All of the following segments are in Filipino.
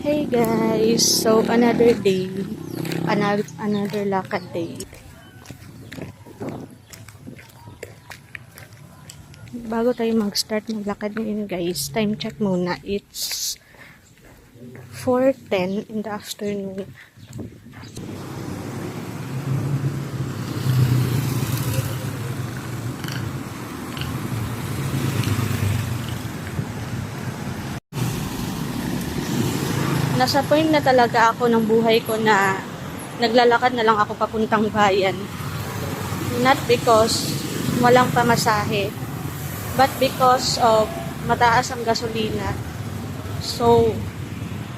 Hey guys, so another day, another lakad day. Bago tayo mag-start maglakad ngayon guys, time check muna. It's 4:10 in the afternoon. Nasa point na talaga ako ng buhay ko na naglalakad na lang ako papuntang bayan. Not because walang pamasahe, but because of mataas ang gasolina. So,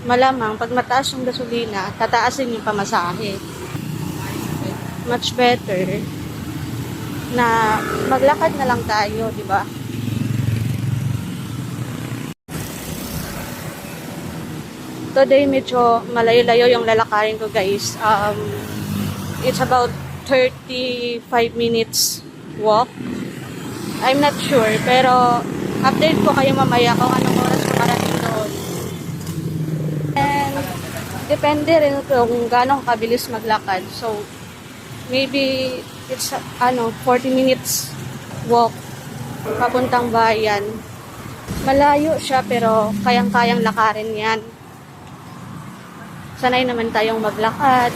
malamang pag mataas yung gasolina, tataasin yung pamasahe. Much better na maglakad na lang tayo, di ba? Today, medyo malayo-layo yung lalakarin ko, guys. It's about 35 minutes walk. I'm not sure, pero update ko kayo mamaya kung anong oras ko marating doon. And depende rin kung gano'ng kabilis maglakad. So, maybe it's 40 minutes walk papuntang bayan. Malayo siya pero kayang-kayang lakarin yan. Sanay naman tayong maglakad.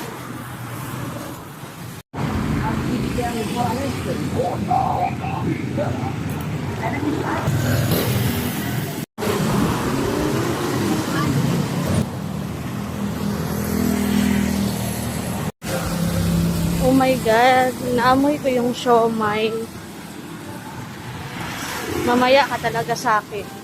Oh my God, naamoy ko yung siomai. Mamaya ka talaga sa akin.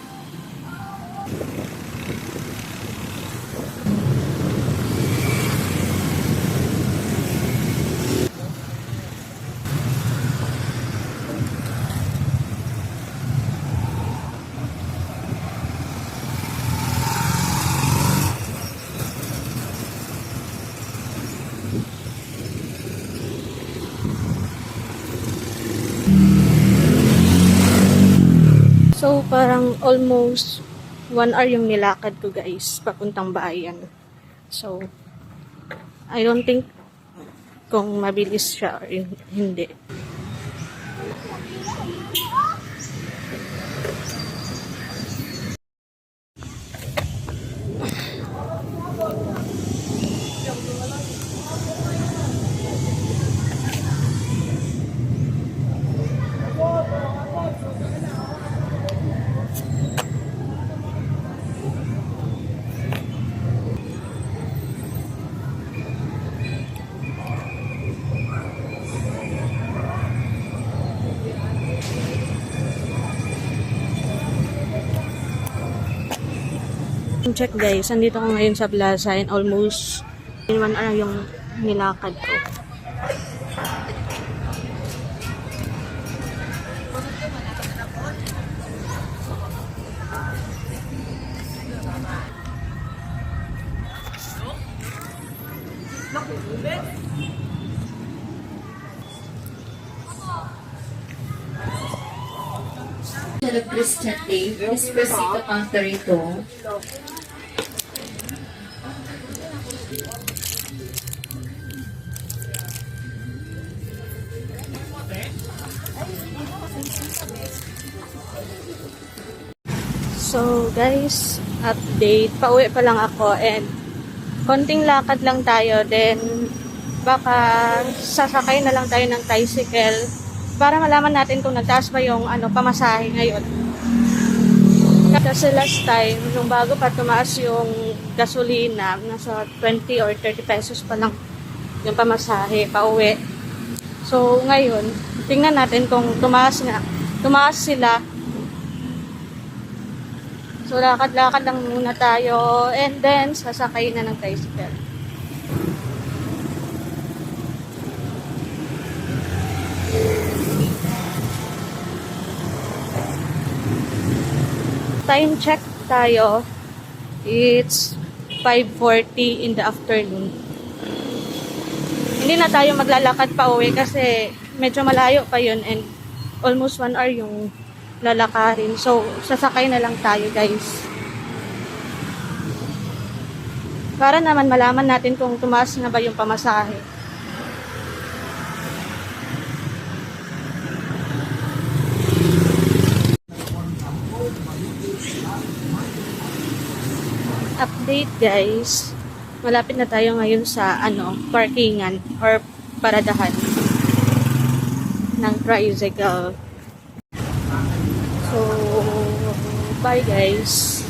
So, parang almost 1 hour yung nilakad ko guys, papuntang bayan. So, I don't think kung mabilis siya or hindi. Check guys, andito ko ngayon sa plaza and almost in 1 hour yung nilakad ko. Hello, Christian Dave. Please proceed to counter 2. So guys, update. Pauwi pa lang ako and konting lakad lang tayo. Then baka sasakay na lang tayo ng tricycle para malaman natin kung nagtaas ba yung pamasahe ngayon. Kasi last time, nung bago pa tumaas yung gasolina, nasa 20 or 30 pesos pa lang yung pamasahe pauwi. So ngayon, tingnan natin kung tumaas sila. So, lakad-lakad lang muna tayo and then sasakay na ng tricycle. Time check tayo. It's 5:40 in the afternoon. Hindi na tayo maglalakad pa uwi kasi medyo malayo pa yun and almost 1 hour yung lalakarin. So, sasakay na lang tayo guys. Para naman malaman natin kung tumaas na ba yung pamasahe. Update guys. Malapit na tayo ngayon sa parkingan or paradahan ng tricycle. So, bye guys.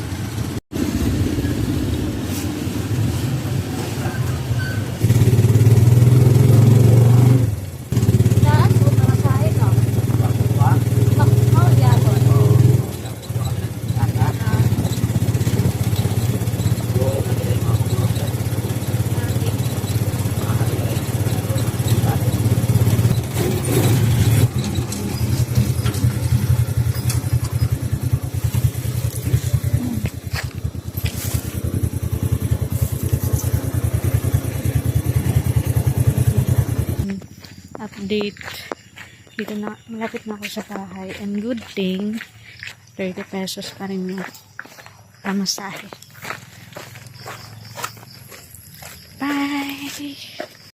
Update. Dito na, malapit na ako sa bahay. And good thing, 30 pesos pa rin yung pamasahe. Bye!